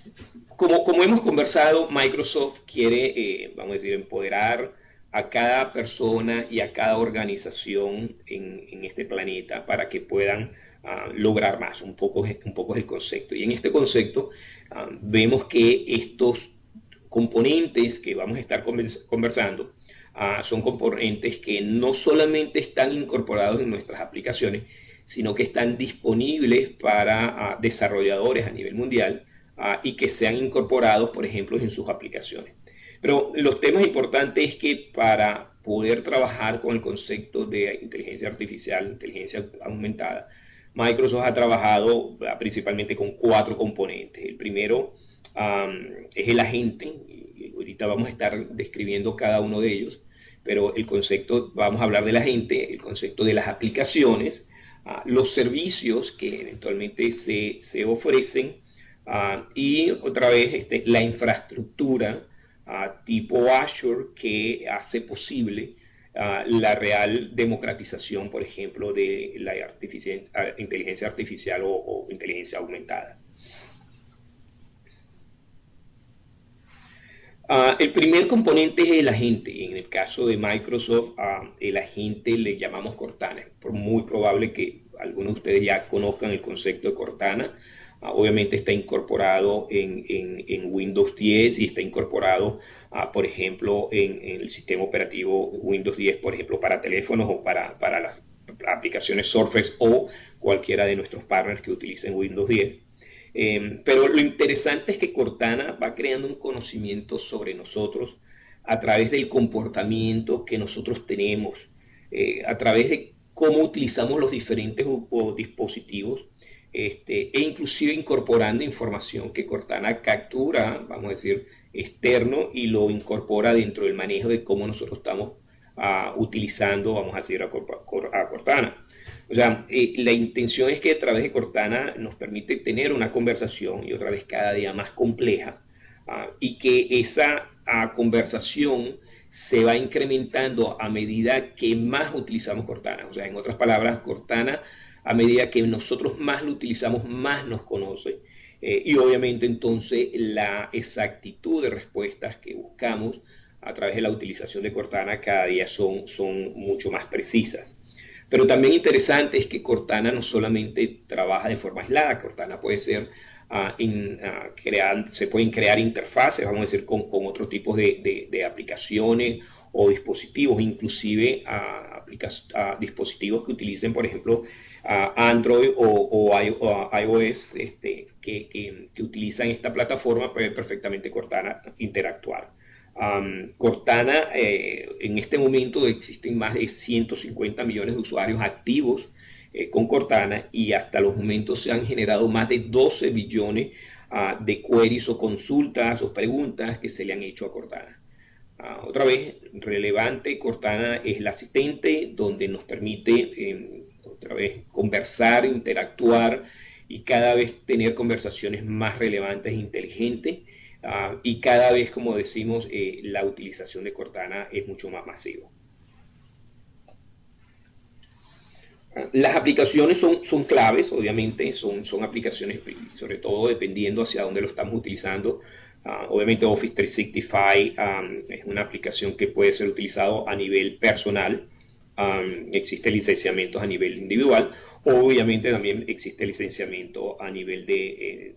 como hemos conversado, Microsoft quiere, vamos a decir, empoderar a cada persona y a cada organización en este planeta para que puedan lograr más. Un poco es el concepto. Y en este concepto vemos que estos componentes que vamos a estar conversando son componentes que no solamente están incorporados en nuestras aplicaciones, sino que están disponibles para desarrolladores a nivel mundial y que sean incorporados, por ejemplo, en sus aplicaciones. Pero los temas importantes es que para poder trabajar con el concepto de inteligencia artificial, inteligencia aumentada, Microsoft ha trabajado principalmente con 4 componentes. El primero es el agente, y ahorita vamos a estar describiendo cada uno de ellos, pero el concepto, vamos a hablar del agente, el concepto de las aplicaciones, los servicios que eventualmente se ofrecen, y otra vez la infraestructura tipo Azure que hace posible la real democratización, por ejemplo, de la inteligencia artificial o inteligencia aumentada. El primer componente es el agente. En el caso de Microsoft, el agente le llamamos Cortana. Muy probable que algunos de ustedes ya conozcan el concepto de Cortana. Obviamente está incorporado en Windows 10 y está incorporado, por ejemplo, en el sistema operativo Windows 10, por ejemplo, para teléfonos o para las aplicaciones Surface o cualquiera de nuestros partners que utilicen Windows 10. Pero lo interesante es que Cortana va creando un conocimiento sobre nosotros a través del comportamiento que nosotros tenemos, a través de cómo utilizamos los diferentes dispositivos, e inclusive incorporando información que Cortana captura, vamos a decir, externo, y lo incorpora dentro del manejo de cómo nosotros estamos utilizando, vamos a decir, a Cortana. O sea, la intención es que a través de Cortana nos permite tener una conversación y otra vez cada día más compleja, y que esa conversación se va incrementando a medida que más utilizamos Cortana. O sea, en otras palabras, Cortana, a medida que nosotros más lo utilizamos, más nos conoce. Y obviamente entonces la exactitud de respuestas que buscamos a través de la utilización de Cortana cada día son mucho más precisas. Pero también interesante es que Cortana no solamente trabaja de forma aislada. Cortana puede ser se pueden crear interfaces, vamos a decir, con otros tipos de aplicaciones o dispositivos, inclusive dispositivos que utilicen, por ejemplo, Android o iOS, que utilizan esta plataforma, puede perfectamente Cortana interactuar. Cortana, en este momento existen más de 150 millones de usuarios activos con Cortana, y hasta los momentos se han generado más de 12 billones de queries o consultas o preguntas que se le han hecho a Cortana. Otra vez, relevante, Cortana es el asistente donde nos permite, otra vez, conversar, interactuar y cada vez tener conversaciones más relevantes e inteligentes. Y cada vez, como decimos, la utilización de Cortana es mucho más masiva. Las aplicaciones son claves, obviamente, son aplicaciones, sobre todo dependiendo hacia dónde lo estamos utilizando. Obviamente Office 365 es una aplicación que puede ser utilizado a nivel personal. Existe licenciamientos a nivel individual. Obviamente también existe licenciamiento a nivel de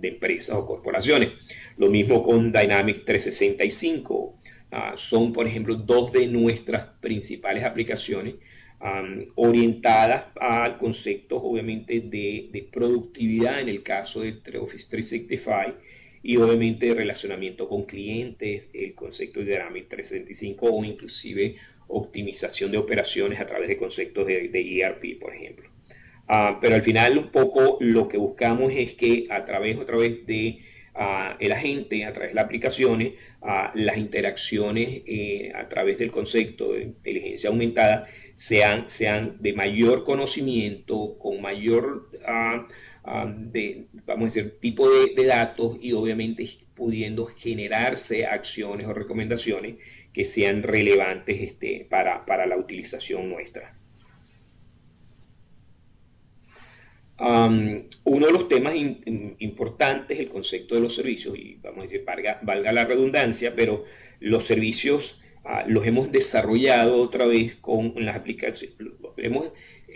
empresas o corporaciones. Lo mismo con Dynamics 365. Son, por ejemplo, dos de nuestras principales aplicaciones orientadas al concepto, obviamente, de productividad en el caso de Office 365, y obviamente de relacionamiento con clientes, el concepto de Dynamics 365, o inclusive optimización de operaciones a través de conceptos de ERP, por ejemplo. Pero al final un poco lo que buscamos es que a través de el agente, a través de las aplicaciones, las interacciones a través del concepto de inteligencia aumentada sean de mayor conocimiento, con mayor vamos a decir, tipo de datos, y obviamente pudiendo generarse acciones o recomendaciones que sean relevantes para la utilización nuestra. Uno de los temas importantes es el concepto de los servicios, y vamos a decir, valga la redundancia, pero los servicios los hemos desarrollado otra vez con las aplicaciones.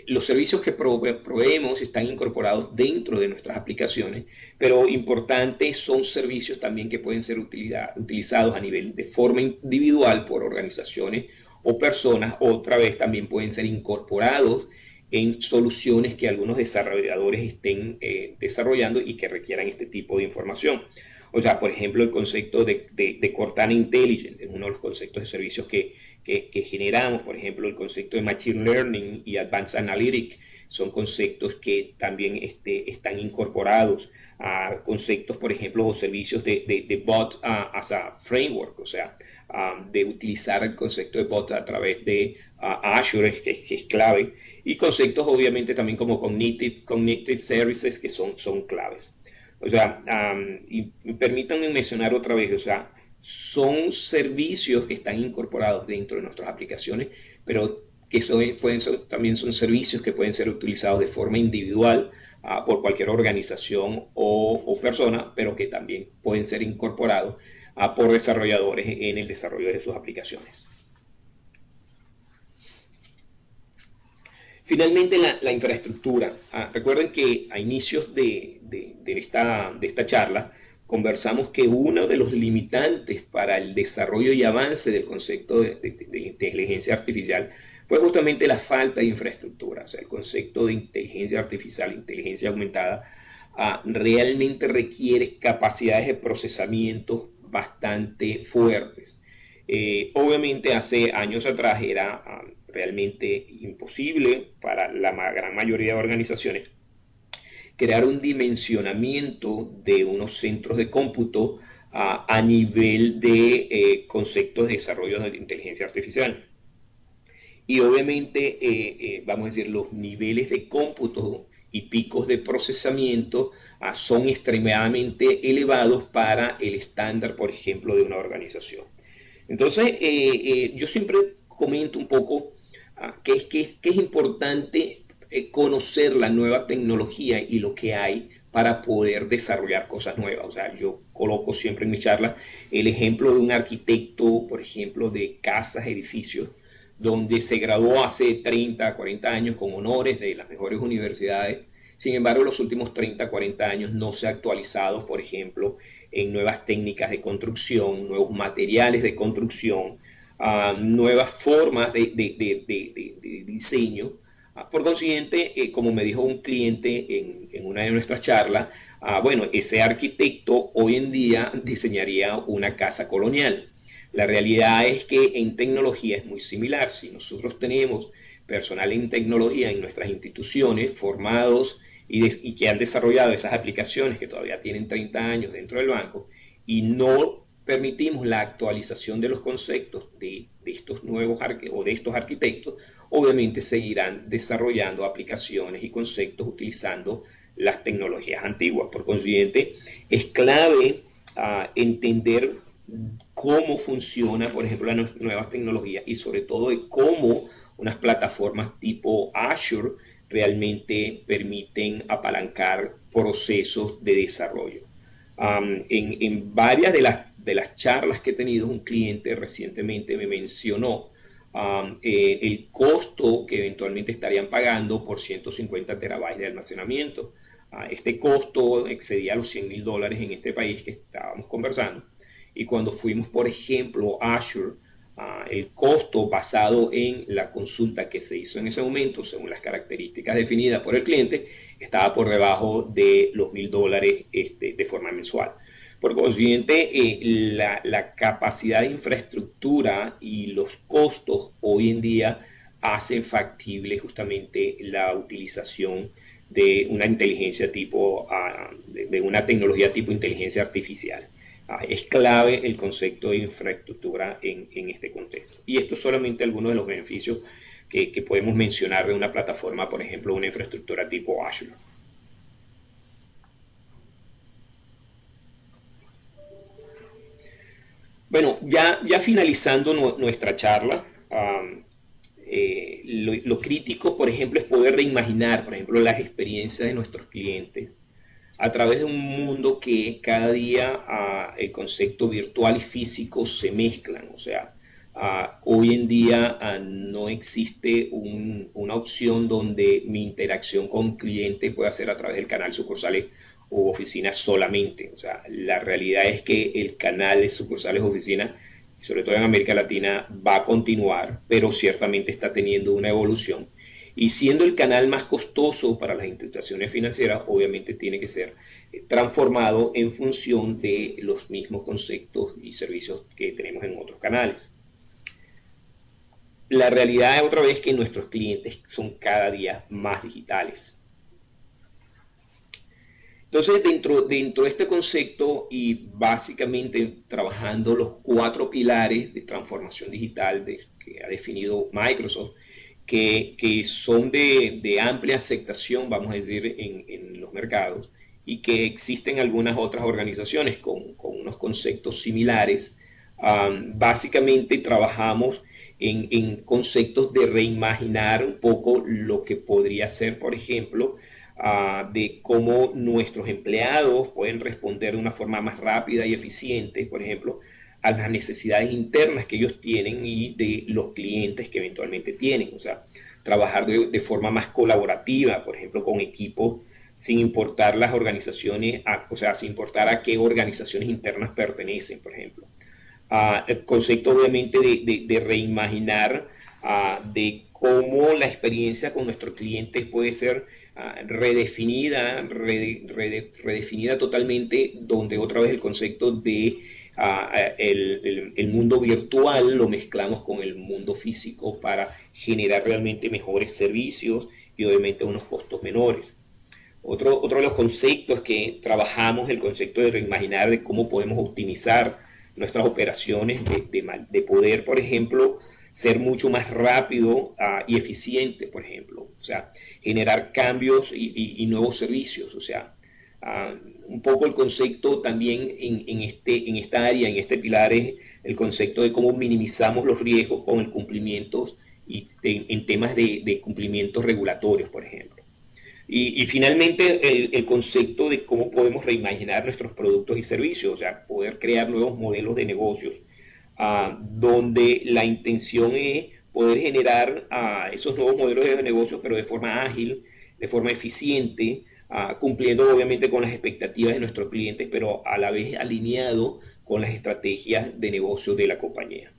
Los servicios que proveemos están incorporados dentro de nuestras aplicaciones, pero importantes son servicios también que pueden ser utilizados a nivel de forma individual por organizaciones o personas. Otra vez también pueden ser incorporados en soluciones que algunos desarrolladores estén desarrollando y que requieran este tipo de información. O sea, por ejemplo, el concepto de Cortana Intelligent es uno de los conceptos de servicios que generamos. Por ejemplo, el concepto de Machine Learning y Advanced Analytics son conceptos que también están incorporados a conceptos, por ejemplo, o servicios de bot as a framework, o sea, de utilizar el concepto de bot a través de Azure, que es clave, y conceptos obviamente también como Cognitive Services, que son claves. O sea, y permítanme mencionar otra vez, o sea, son servicios que están incorporados dentro de nuestras aplicaciones, pero que también son servicios que pueden ser utilizados de forma individual por cualquier organización o persona, pero que también pueden ser incorporados por desarrolladores en el desarrollo de sus aplicaciones. Finalmente, la infraestructura. Recuerden que a inicios de esta charla conversamos que uno de los limitantes para el desarrollo y avance del concepto de inteligencia artificial fue justamente la falta de infraestructura. O sea, el concepto de inteligencia artificial, inteligencia aumentada, realmente requiere capacidades de procesamiento bastante fuertes. Obviamente hace años atrás era realmente imposible para la gran mayoría de organizaciones crear un dimensionamiento de unos centros de cómputo a nivel de conceptos de desarrollo de inteligencia artificial. Y obviamente, vamos a decir, los niveles de cómputo y picos de procesamiento son extremadamente elevados para el estándar, por ejemplo, de una organización. Entonces, yo siempre comento un poco que es importante conocer la nueva tecnología y lo que hay para poder desarrollar cosas nuevas. O sea, yo coloco siempre en mi charla el ejemplo de un arquitecto, por ejemplo, de casas, edificios, donde se graduó hace 30, 40 años con honores de las mejores universidades. Sin embargo, los últimos 30, 40 años no se ha actualizado, por ejemplo, en nuevas técnicas de construcción, nuevos materiales de construcción, nuevas formas de diseño. Por consiguiente, como me dijo un cliente en una de nuestras charlas, bueno, ese arquitecto hoy en día diseñaría una casa colonial. La realidad es que en tecnología es muy similar. Si nosotros tenemos personal en tecnología en nuestras instituciones formados y que han desarrollado esas aplicaciones que todavía tienen 30 años dentro del banco y no permitimos la actualización de los conceptos de estos nuevos o de estos arquitectos, obviamente seguirán desarrollando aplicaciones y conceptos utilizando las tecnologías antiguas. Por consiguiente, es clave entender cómo funciona, por ejemplo, las nuevas tecnologías y sobre todo de cómo unas plataformas tipo Azure realmente permiten apalancar procesos de desarrollo. En varias de las charlas que he tenido, un cliente recientemente me mencionó el costo que eventualmente estarían pagando por 150 terabytes de almacenamiento. Este costo excedía los $100,000 en este país que estábamos conversando. Y cuando fuimos, por ejemplo, a Azure, el costo basado en la consulta que se hizo en ese momento, según las características definidas por el cliente, estaba por debajo de los $1,000 de forma mensual. Por consiguiente, la capacidad de infraestructura y los costos hoy en día hacen factible justamente la utilización de una inteligencia tipo, de una tecnología tipo inteligencia artificial. Es clave el concepto de infraestructura en este contexto. Y esto es solamente algunos de los beneficios que podemos mencionar de una plataforma, por ejemplo, una infraestructura tipo Azure. Bueno, ya finalizando nuestra charla, lo crítico, por ejemplo, es poder reimaginar, por ejemplo, las experiencias de nuestros clientes a través de un mundo que cada día el concepto virtual y físico se mezclan. O sea, hoy en día no existe una opción donde mi interacción con cliente pueda ser a través del canal sucursales o oficinas solamente. O sea, la realidad es que el canal de sucursales o oficinas, sobre todo en América Latina, va a continuar, pero ciertamente está teniendo una evolución. Y siendo el canal más costoso para las instituciones financieras, obviamente tiene que ser transformado en función de los mismos conceptos y servicios que tenemos en otros canales. La realidad es otra vez que nuestros clientes son cada día más digitales. Entonces, dentro de este concepto y básicamente trabajando los 4 pilares de transformación digital que ha definido Microsoft, que son de amplia aceptación, vamos a decir, en los mercados, y que existen algunas otras organizaciones con unos conceptos similares. Básicamente trabajamos en conceptos de reimaginar un poco lo que podría ser, por ejemplo, de cómo nuestros empleados pueden responder de una forma más rápida y eficiente, por ejemplo, a las necesidades internas que ellos tienen y de los clientes que eventualmente tienen. O sea, trabajar de forma más colaborativa, por ejemplo, con equipos sin importar las organizaciones, o sea, sin importar a qué organizaciones internas pertenecen, por ejemplo. El concepto obviamente de reimaginar, de cómo la experiencia con nuestros clientes puede ser redefinida totalmente, donde otra vez el concepto de el mundo virtual lo mezclamos con el mundo físico para generar realmente mejores servicios y obviamente unos costos menores. Otro de los conceptos que trabajamos, el concepto de reimaginar de cómo podemos optimizar nuestras operaciones, de poder, por ejemplo, ser mucho más rápido y eficiente, por ejemplo. O sea, generar cambios y nuevos servicios. O sea, un poco el concepto también en esta área, en este pilar, es el concepto de cómo minimizamos los riesgos con el cumplimiento y en temas de cumplimientos regulatorios, por ejemplo. Y finalmente el concepto de cómo podemos reimaginar nuestros productos y servicios, o sea, poder crear nuevos modelos de negocios, donde la intención es poder generar esos nuevos modelos de negocios, pero de forma ágil, de forma eficiente, cumpliendo obviamente con las expectativas de nuestros clientes, pero a la vez alineado con las estrategias de negocio de la compañía.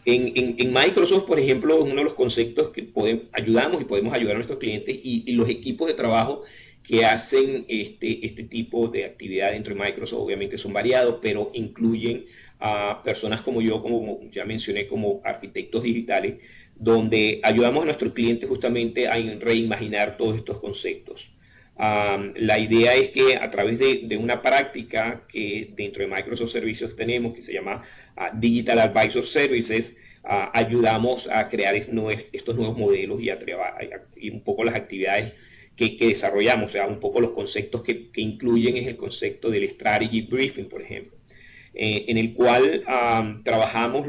En Microsoft, por ejemplo, es uno de los conceptos que ayudamos y podemos ayudar a nuestros clientes y los equipos de trabajo que hacen este tipo de actividad dentro de Microsoft obviamente son variados, pero incluyen a personas como yo, como ya mencioné, como arquitectos digitales, donde ayudamos a nuestros clientes justamente a reimaginar todos estos conceptos. La idea es que a través de una práctica que dentro de Microsoft Servicios tenemos, que se llama Digital Advisor Services, ayudamos a crear estos nuevos modelos y un poco las actividades que desarrollamos, o sea, un poco los conceptos que incluyen es el concepto del Strategy Briefing, por ejemplo, en el cual trabajamos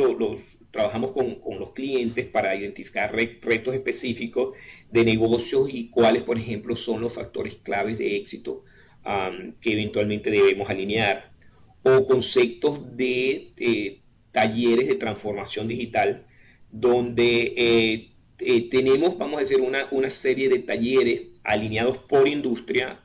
con los clientes para identificar retos específicos de negocios y cuáles, por ejemplo, son los factores claves de éxito que eventualmente debemos alinear, o conceptos de talleres de transformación digital, donde tenemos, vamos a decir, una serie de talleres alineados por industria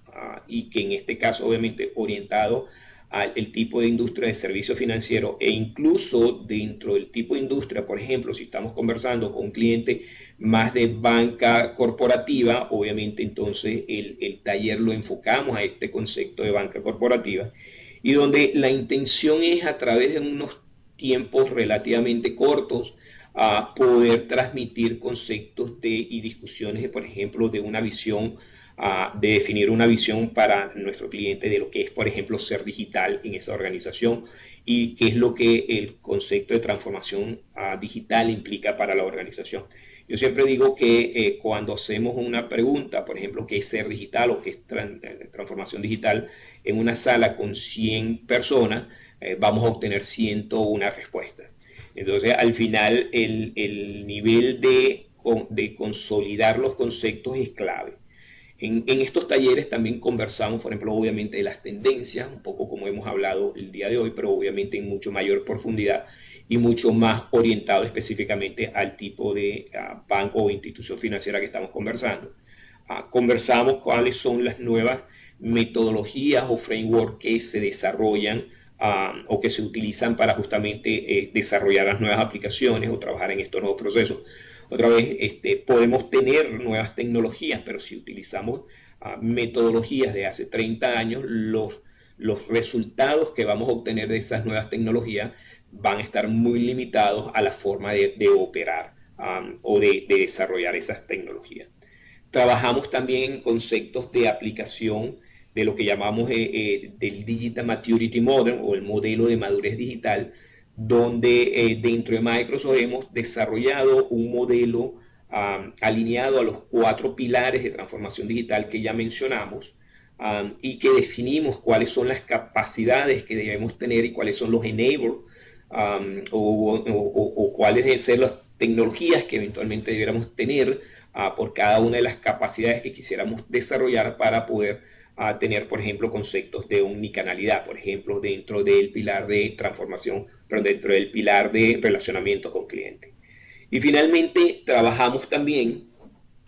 y que en este caso obviamente orientado al tipo de industria de servicio financiero, e incluso dentro del tipo de industria, por ejemplo, si estamos conversando con un cliente más de banca corporativa, obviamente entonces el taller lo enfocamos a este concepto de banca corporativa, y donde la intención es a través de unos tiempos relativamente cortos a poder transmitir conceptos y discusiones de, por ejemplo, de una visión, de definir una visión para nuestro cliente de lo que es, por ejemplo, ser digital en esa organización y qué es lo que el concepto de transformación digital implica para la organización. Yo siempre digo que cuando hacemos una pregunta, por ejemplo, qué es ser digital o qué es transformación digital, en una sala con 100 personas, vamos a obtener 101 respuestas. Entonces, al final, el nivel de consolidar los conceptos es clave. En estos talleres también conversamos, por ejemplo, obviamente de las tendencias, un poco como hemos hablado el día de hoy, pero obviamente en mucho mayor profundidad y mucho más orientado específicamente al tipo de banco o institución financiera que estamos conversando. Conversamos cuáles son las nuevas metodologías o frameworks que se desarrollan o que se utilizan para justamente desarrollar las nuevas aplicaciones o trabajar en estos nuevos procesos. Otra vez, podemos tener nuevas tecnologías, pero si utilizamos metodologías de hace 30 años, los resultados que vamos a obtener de esas nuevas tecnologías van a estar muy limitados a la forma de operar o de desarrollar esas tecnologías. Trabajamos también en conceptos de aplicación de lo que llamamos del Digital Maturity Model o el modelo de madurez digital, donde dentro de Microsoft hemos desarrollado un modelo alineado a los 4 pilares de transformación digital que ya mencionamos, y que definimos cuáles son las capacidades que debemos tener y cuáles son los enablers o cuáles deben ser las tecnologías que eventualmente debiéramos tener por cada una de las capacidades que quisiéramos desarrollar para poder tener, por ejemplo, conceptos de omnicanalidad, por ejemplo, dentro del pilar de transformación, pero dentro del pilar de relacionamiento con clientes. Y finalmente, trabajamos también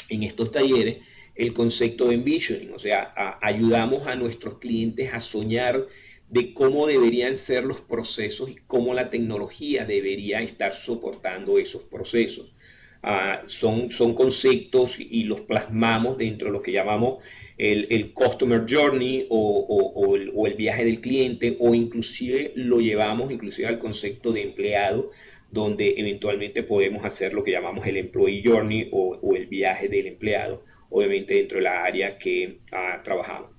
en estos talleres el concepto de envisioning, o sea, ayudamos a nuestros clientes a soñar de cómo deberían ser los procesos y cómo la tecnología debería estar soportando esos procesos. Son conceptos y los plasmamos dentro de lo que llamamos el Customer Journey o el viaje del cliente, o inclusive lo llevamos inclusive al concepto de empleado, donde eventualmente podemos hacer lo que llamamos el Employee Journey o el viaje del empleado, obviamente dentro de la área que trabajamos.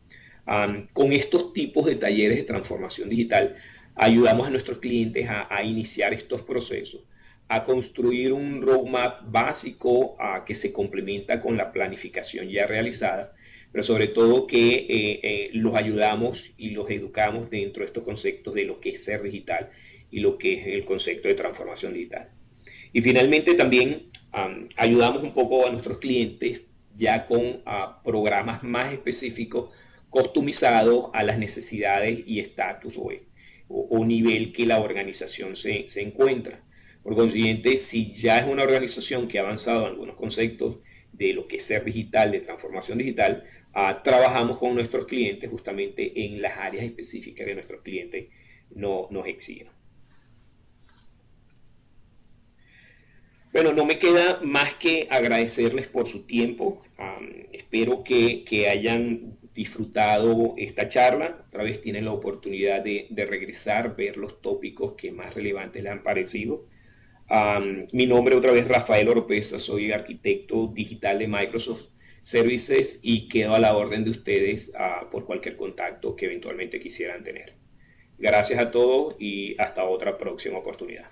Con estos tipos de talleres de transformación digital, ayudamos a nuestros clientes a iniciar estos procesos, a construir un roadmap básico que se complementa con la planificación ya realizada, pero sobre todo que los ayudamos y los educamos dentro de estos conceptos de lo que es ser digital y lo que es el concepto de transformación digital. Y finalmente también ayudamos un poco a nuestros clientes ya con programas más específicos, customizados a las necesidades y estatus o nivel que la organización se encuentra. Por consiguiente, si ya es una organización que ha avanzado en algunos conceptos de lo que es ser digital, de transformación digital, trabajamos con nuestros clientes justamente en las áreas específicas que nuestros clientes nos exigen. Bueno, no me queda más que agradecerles por su tiempo. Espero que hayan disfrutado esta charla. Otra vez tienen la oportunidad de regresar, ver los tópicos que más relevantes les han parecido. Mi nombre otra vez Rafael Oropesa, soy arquitecto digital de Microsoft Services y quedo a la orden de ustedes por cualquier contacto que eventualmente quisieran tener. Gracias a todos y hasta otra próxima oportunidad.